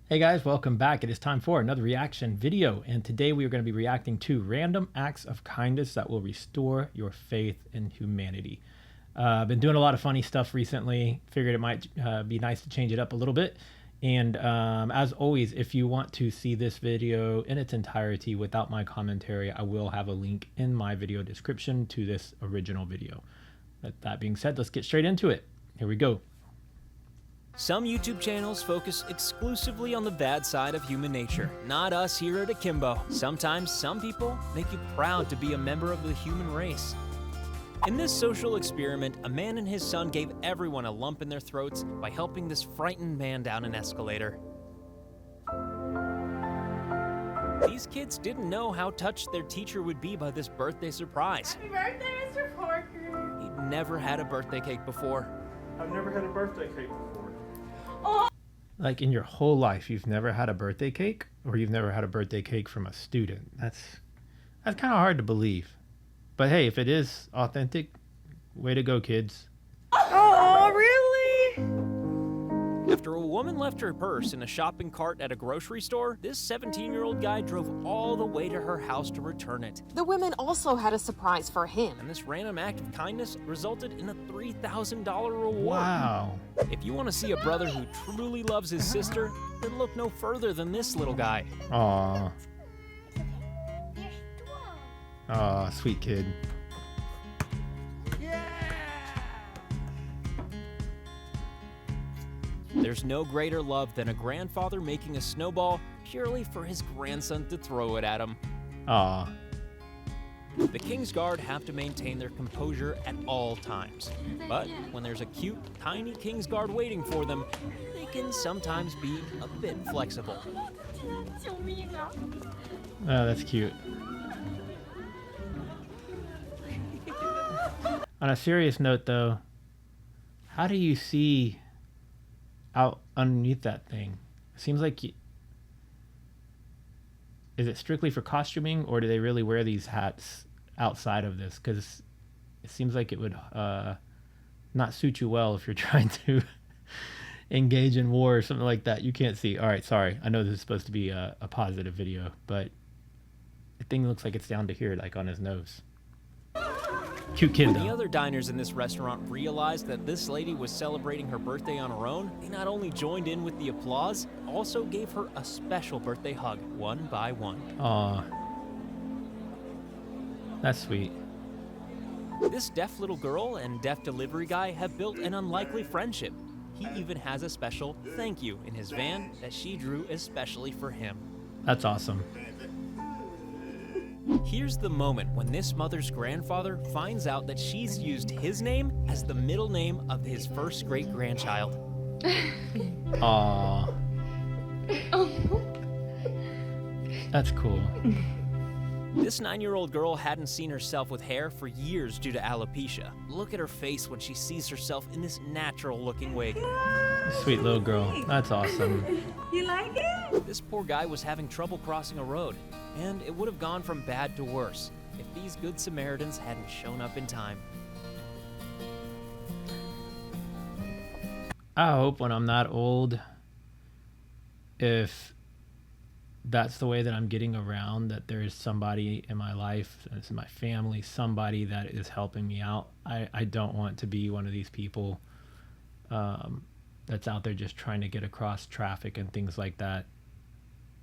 Hey guys, welcome back. It is time for another reaction video, and today we are going to be reacting to random acts of kindness that will restore your faith in humanity. I've been doing a lot of funny stuff recently. Figured it might be nice to change it up a little bit. And as always, if you want to see this video in its entirety without my commentary, I will have a link in my video description to this original video. That being said, let's get straight into it. Here we go. Some YouTube channels focus exclusively on the bad side of human nature. Not us here at Akimbo. Sometimes some people make you proud to be a member of the human race. In this social experiment, a man and his son gave everyone a lump in their throats by helping this frightened man down an escalator. These kids didn't know how touched their teacher would be by this birthday surprise. Happy birthday, Mr. Porker! He'd never had a birthday cake before. I've never had a birthday cake before. Like in your whole life, you've never had a birthday cake, or you've never had a birthday cake from a student. That's kind of hard to believe. But hey, if it is authentic, way to go, kids. Oh, really? After a woman left her purse in a shopping cart at a grocery store, this 17-year-old guy drove all the way to her house to return it. The women also had a surprise for him. And this random act of kindness resulted in a $3,000 reward. Wow. If you want to see a brother who truly loves his sister, then look no further than this little guy. Aw. Aw, sweet kid. There's no greater love than a grandfather making a snowball purely for his grandson to throw it at him. Aw. The King's Guard have to maintain their composure at all times. But when there's a cute, tiny King's Guard waiting for them, they can sometimes be a bit flexible. Oh, that's cute. On a serious note, though, how do you see out underneath that thing? It seems like is it strictly for costuming, or do they really wear these hats outside of this? Because it seems like it would not suit you well if you're trying to engage in war or something like that. You can't see. All right, sorry. I know this is supposed to be a positive video, but the thing looks like it's down to here, like on his nose. Cute kid, When though. the other diners in this restaurant realized that this lady was celebrating her birthday on her own, they not only joined in with the applause, also gave her a special birthday hug, one by one. Aw. That's sweet. This deaf little girl and deaf delivery guy have built an unlikely friendship. He even has a special thank you in his van that she drew especially for him. That's awesome. Here's the moment when this mother's grandfather finds out that she's used his name as the middle name of his first great-grandchild. Aw. That's cool. This 9-year-old girl hadn't seen herself with hair for years due to alopecia. Look at her face when she sees herself in this natural-looking wig. Sweet little girl. That's awesome. You like it? This poor guy was having trouble crossing a road, and it would have gone from bad to worse if these good Samaritans hadn't shown up in time. I hope when I'm that old, if that's the way that I'm getting around, that there is somebody in my life, it's in my family, somebody that is helping me out. I don't want to be one of these people that's out there just trying to get across traffic and things like that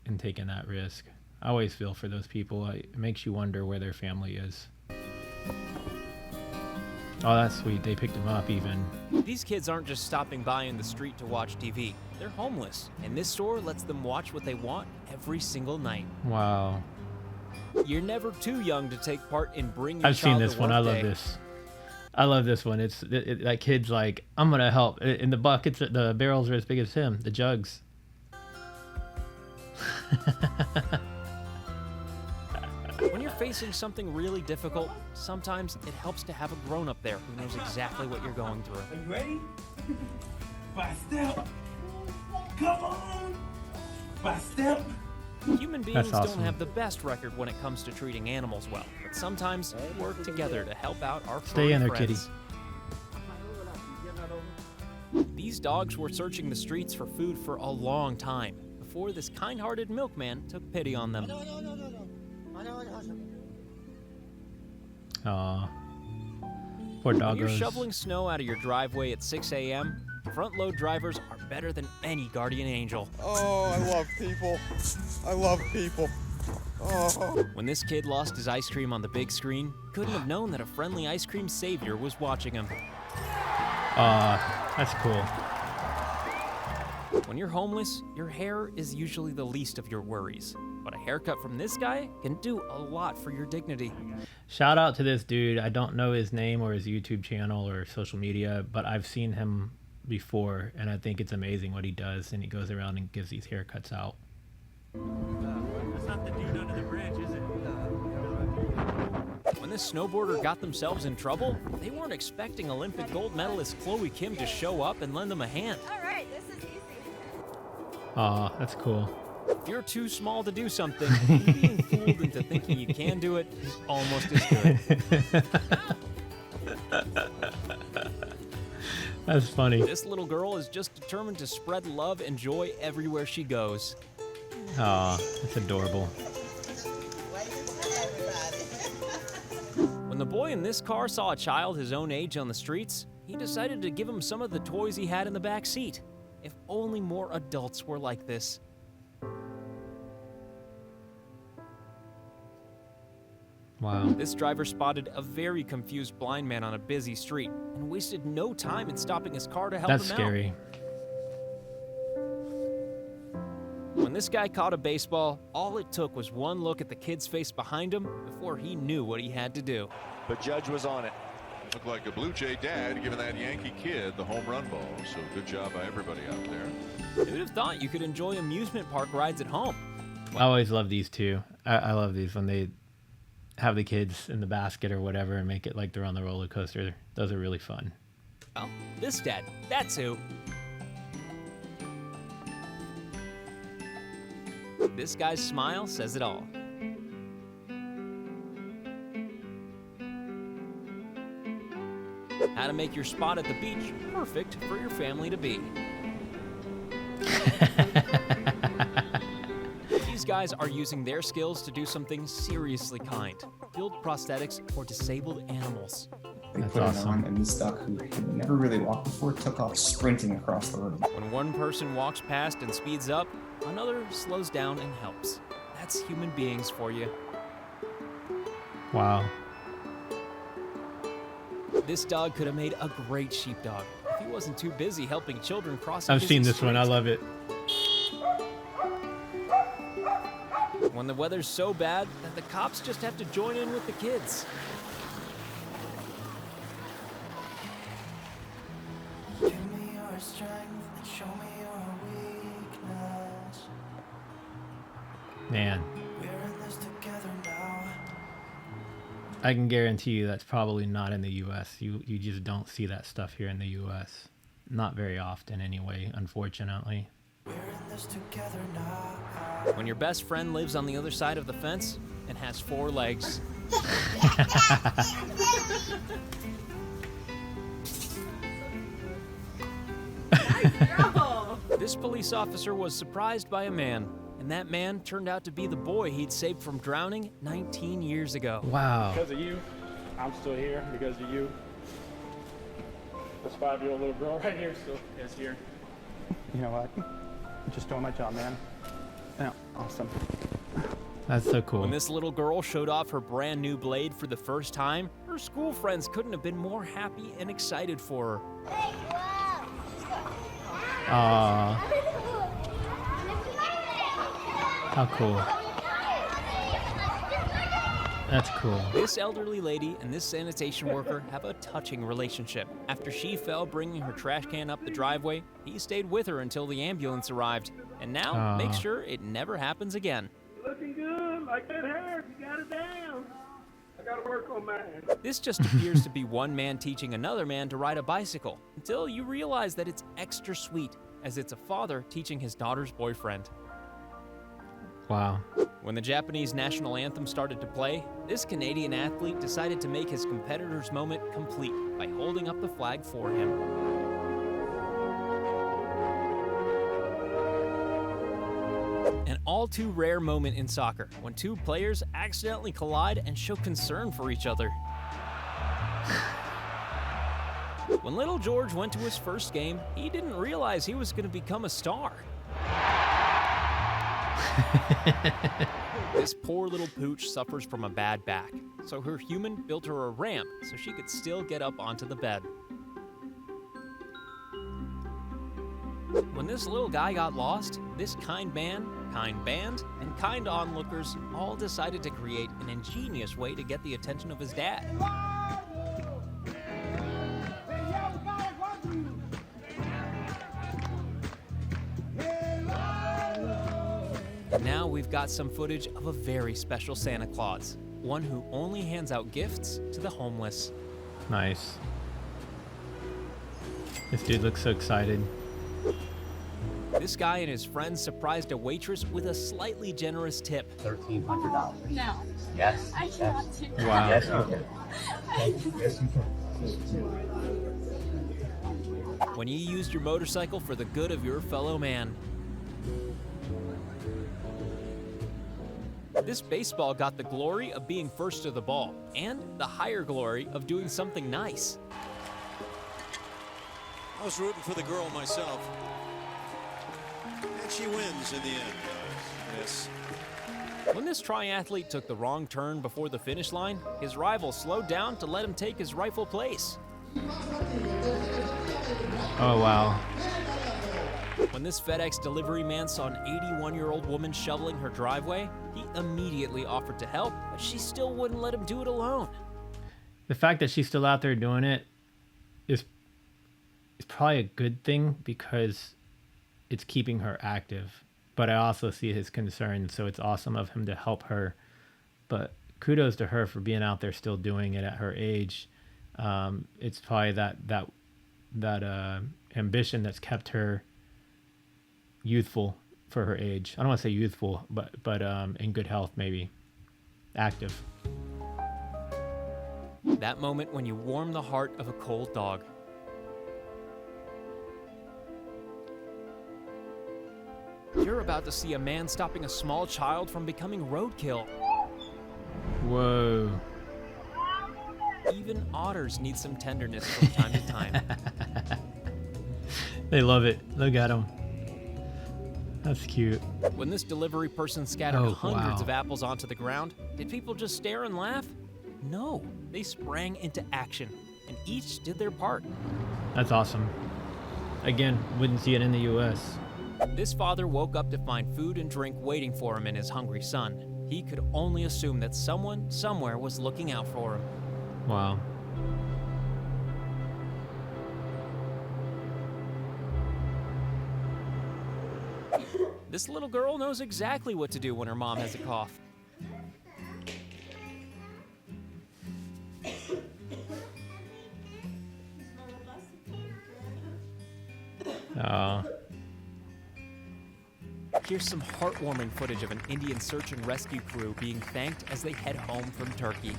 and taking that risk. I always feel for those people. It makes you wonder where their family is. Oh, that's sweet. They picked him up even. These kids aren't just stopping by in the street to watch TV. They're homeless, and this store lets them watch what they want every single night. Wow. You're never too young to take part in bringing. I've seen Child this to one. Work I love Day. this. I love this one. It's that kid's like, I'm gonna help. In the buckets, the barrels are as big as him. The jugs. When you're facing something really difficult, sometimes it helps to have a grown-up there who knows exactly what you're going through. Are you ready? By step. Come on. By step. Human beings awesome. don't have the best record when it comes to treating animals well, but sometimes we work together to help out our Stay in there, furry kitty. friends. These dogs were searching the streets for food for a long time before this kind-hearted milkman took pity on them. Aw. Poor When you're doggos. shoveling snow out of your driveway at 6 a.m., front-load drivers are better than any guardian angel. Oh, I love people. I love people. Oh. When this kid lost his ice cream on the big screen, couldn't have known that a friendly ice cream savior was watching him. That's cool. When you're homeless, your hair is usually the least of your worries. But a haircut from this guy can do a lot for your dignity. Shout out to this dude. I don't know his name or his YouTube channel or social media, but I've seen him before, and I think it's amazing what he does, and he goes around and gives these haircuts out. That's not the dude under the bridge, is it? When this snowboarder got themselves in trouble, they weren't expecting Olympic gold medalist Chloe Kim to show up and lend them a hand. All right, this is easy. Aw, that's cool. If you're too small to do something, being fooled into thinking you can do it is almost as good. That's funny. This little girl is just determined to spread love and joy everywhere she goes. Aw, that's adorable. When the boy in this car saw a child his own age on the streets, he decided to give him some of the toys he had in the back seat. If only more adults were like this. Wow. This driver spotted a very confused blind man on a busy street and wasted no time in stopping his car to help That's him scary. out. When this guy caught a baseball, all it took was one look at the kid's face behind him before he knew what he had to do. The judge was on it. Looked like a Blue Jay dad giving that Yankee kid the home run ball. So good job by everybody out there. Who'd have thought you could enjoy amusement park rides at home? I always love these too. I love these when they have the kids in the basket or whatever and make it like they're on the roller coaster. Those are really fun. Well, this dad, that's who. This guy's smile says it all. How to make your spot at the beach perfect for your family to be. These guys are using their skills to do something seriously kind. Build prosthetics for disabled animals. They That's put awesome. it on, and this duck, who had never really walked before, took off sprinting across the road. When one person walks past and speeds up, another slows down and helps. That's human beings for you. Wow. This dog could have made a great sheepdog if he wasn't too busy helping children cross a I've busy seen this one. I street. love it. When the weather's so bad that the cops just have to join in with the kids. Give me your strength and show me your weakness. Man, We're in this together now. I can guarantee you that's probably not in the U.S. You just don't see that stuff here in the U.S. Not very often anyway, unfortunately. We're in this together now. When your best friend lives on the other side of the fence and has 4 legs. This police officer was surprised by a man, and that man turned out to be the boy he'd saved from drowning 19 years ago. Wow. Because of you, I'm still here. Because of you, this 5-year-old little girl right here still is here. You know what? I'm just doing my job, man. Yeah, awesome. That's so cool. When this little girl showed off her brand new blade for the first time, her school friends couldn't have been more happy and excited for her. Aww. How cool. That's cool. This elderly lady and this sanitation worker have a touching relationship. After she fell bringing her trash can up the driveway, he stayed with her until the ambulance arrived, and now makes sure it never happens again. Looking good, like that hair. You got it down. I gotta work on mine. This just appears to be one man teaching another man to ride a bicycle, until you realize that it's extra sweet, as it's a father teaching his daughter's boyfriend. Wow. When the Japanese national anthem started to play, this Canadian athlete decided to make his competitor's moment complete by holding up the flag for him. An all too rare moment in soccer when two players accidentally collide and show concern for each other. When little George went to his first game, he didn't realize he was going to become a star. This poor little pooch suffers from a bad back, so her human built her a ramp so she could still get up onto the bed. When this little guy got lost, this kind man, kind band, and kind onlookers all decided to create an ingenious way to get the attention of his dad. Now we've got some footage of a very special Santa Claus, one who only hands out gifts to the homeless. Nice. This dude looks so excited. This guy and his friends surprised a waitress with a slightly generous tip. $1,300. No. Yes. I cannot do that. Wow. Yes, you can. Yes, you can. When you used your motorcycle for the good of your fellow man. This baseball got the glory of being first to the ball, and the higher glory of doing something nice. I was rooting for the girl myself. And she wins in the end, guys. Yes. When this triathlete took the wrong turn before the finish line, his rival slowed down to let him take his rightful place. Oh, wow. When this FedEx delivery man saw an 81-year-old woman shoveling her driveway, he immediately offered to help, but she still wouldn't let him do it alone. The fact that she's still out there doing it is probably a good thing because it's keeping her active. But I also see his concern, so it's awesome of him to help her. But kudos to her for being out there still doing it at her age. It's probably that ambition that's kept her youthful for her age. I don't want to say youthful, but in good health, maybe active. That moment when you warm the heart of a cold dog. You're about to see a man stopping a small child from becoming roadkill. Whoa. Even otters need some tenderness from time to time. They love it. Look at them. That's cute. When this delivery person scattered hundreds of apples onto the ground, did people just stare and laugh? No, they sprang into action, and each did their part. That's awesome. Again, wouldn't see it in the U.S. This father woke up to find food and drink waiting for him and his hungry son. He could only assume that someone, somewhere was looking out for him. Wow. This little girl knows exactly what to do when her mom has a cough. Here's some heartwarming footage of an Indian search and rescue crew being thanked as they head home from Turkey.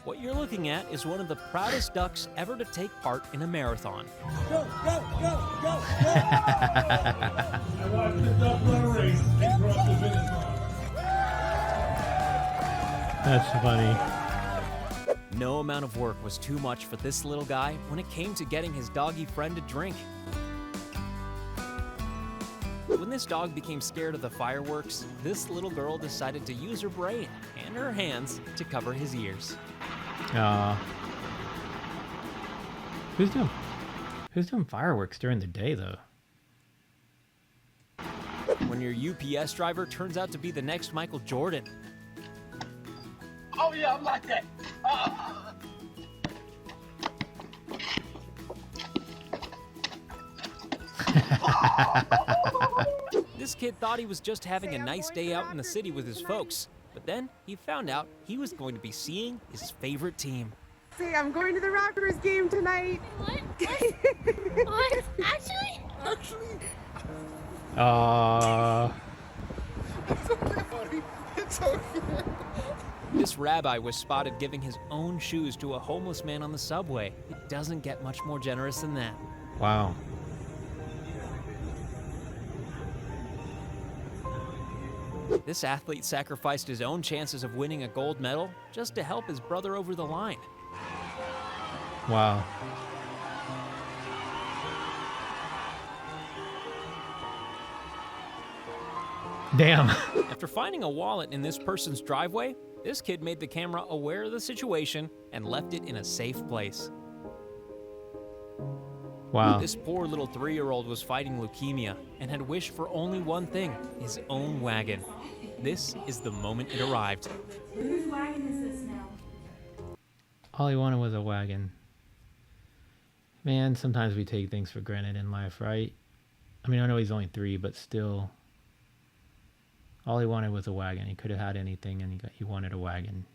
What you're looking at is one of the proudest ducks ever to take part in a marathon. Go, go, go, go, go! I watched the duck run a race and cross the finish line. That's funny. No amount of work was too much for this little guy when it came to getting his doggy friend a drink. When this dog became scared of the fireworks, this little girl decided to use her brain and her hands to cover his ears. Who's doing fireworks during the day, though? When your UPS driver turns out to be the next Michael Jordan. Oh yeah, I'm like that. This kid thought he was just having a nice day out in the city with his folks, but then he found out he was going to be seeing his favorite team. Say, I'm going to the Rockers game tonight. What? What? Actually? It's okay, buddy. It's okay. This rabbi was spotted giving his own shoes to a homeless man on the subway. It doesn't get much more generous than that. Wow. This athlete sacrificed his own chances of winning a gold medal just to help his brother over the line. Wow. Damn. After finding a wallet in this person's driveway, this kid made the camera aware of the situation and left it in a safe place. Wow. This poor little 3-year-old was fighting leukemia and had wished for only one thing, his own wagon. This is the moment it arrived. Whose wagon is this now? All he wanted was a wagon. Man, sometimes we take things for granted in life, right? I mean, I know he's only 3, but still. All he wanted was a wagon. He could have had anything, and he wanted a wagon.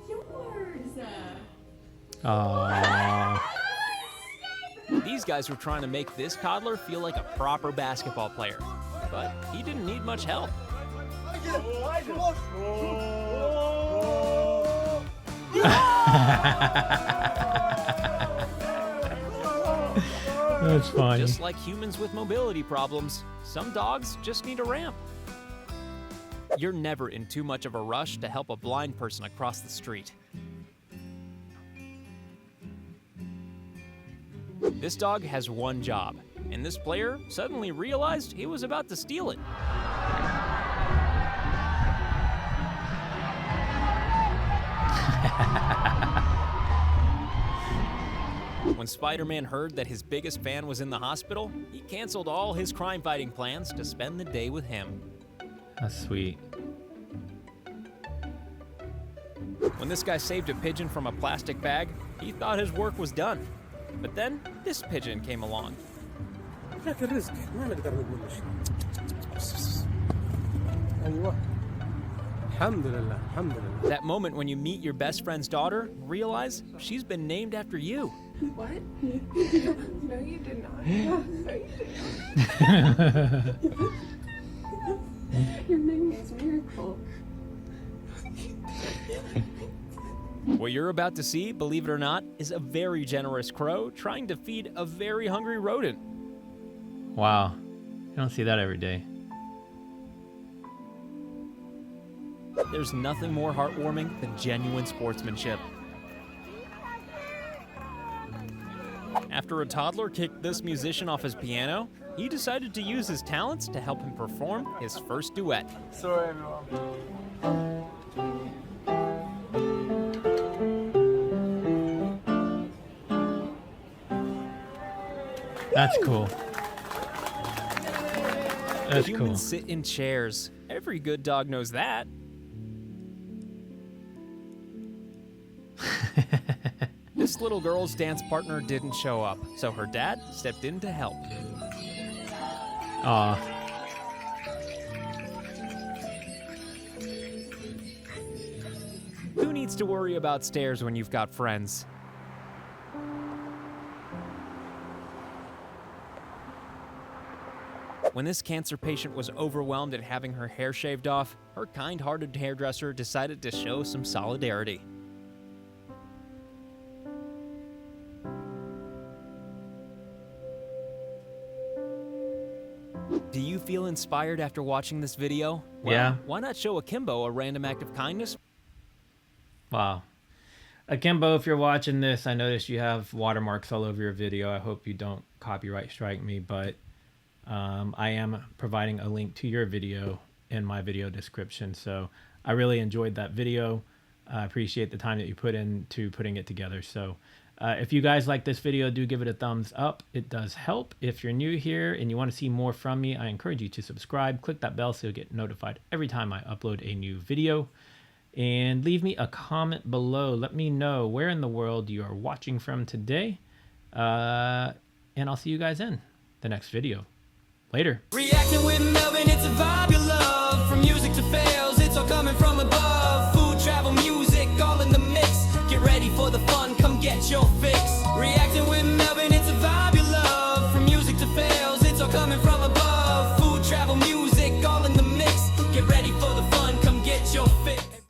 Yours. Aww. These guys were trying to make this toddler feel like a proper basketball player, but he didn't need much help. That's funny. Just like humans with mobility problems, some dogs just need a ramp. You're never in too much of a rush to help a blind person across the street. This dog has one job, and this player suddenly realized he was about to steal it. When Spider-Man heard that his biggest fan was in the hospital, he canceled all his crime-fighting plans to spend the day with him. That's sweet. When this guy saved a pigeon from a plastic bag, he thought his work was done. But then, this pigeon came along. That moment when you meet your best friend's daughter, realize she's been named after you. What? No, you did not. No, you did not. Your name is Miracle. What you're about to see, believe it or not, is a very generous crow trying to feed a very hungry rodent. Wow. You don't see that every day. There's nothing more heartwarming than genuine sportsmanship. After a toddler kicked this musician off his piano, he decided to use his talents to help him perform his first duet. Sorry, everyone. That's cool. That's cool. Humans sit in chairs. Every good dog knows that. This little girl's dance partner didn't show up, so her dad stepped in to help. Aw. Who needs to worry about stairs when you've got friends? When this cancer patient was overwhelmed at having her hair shaved off, her kind-hearted hairdresser decided to show some solidarity. Do you feel inspired after watching this video? Well, yeah. Why not show Akimbo a random act of kindness? Wow. Akimbo, if you're watching this, I noticed you have watermarks all over your video. I hope you don't copyright strike me, but I am providing a link to your video in my video description. So I really enjoyed that video. I appreciate the time that you put into putting it together. So if you guys like this video, do give it a thumbs up. It does help. If you're new here and you want to see more from me, I encourage you to subscribe. Click that bell so you'll get notified every time I upload a new video. And leave me a comment below. Let me know where in the world you are watching from today. And I'll see you guys in the next video. Later. Reacting with Melvin, it's a vibe you love. From music to fails, it's all coming from above. Food, travel, music, all in the mix. Get ready for the fun, come get your fix.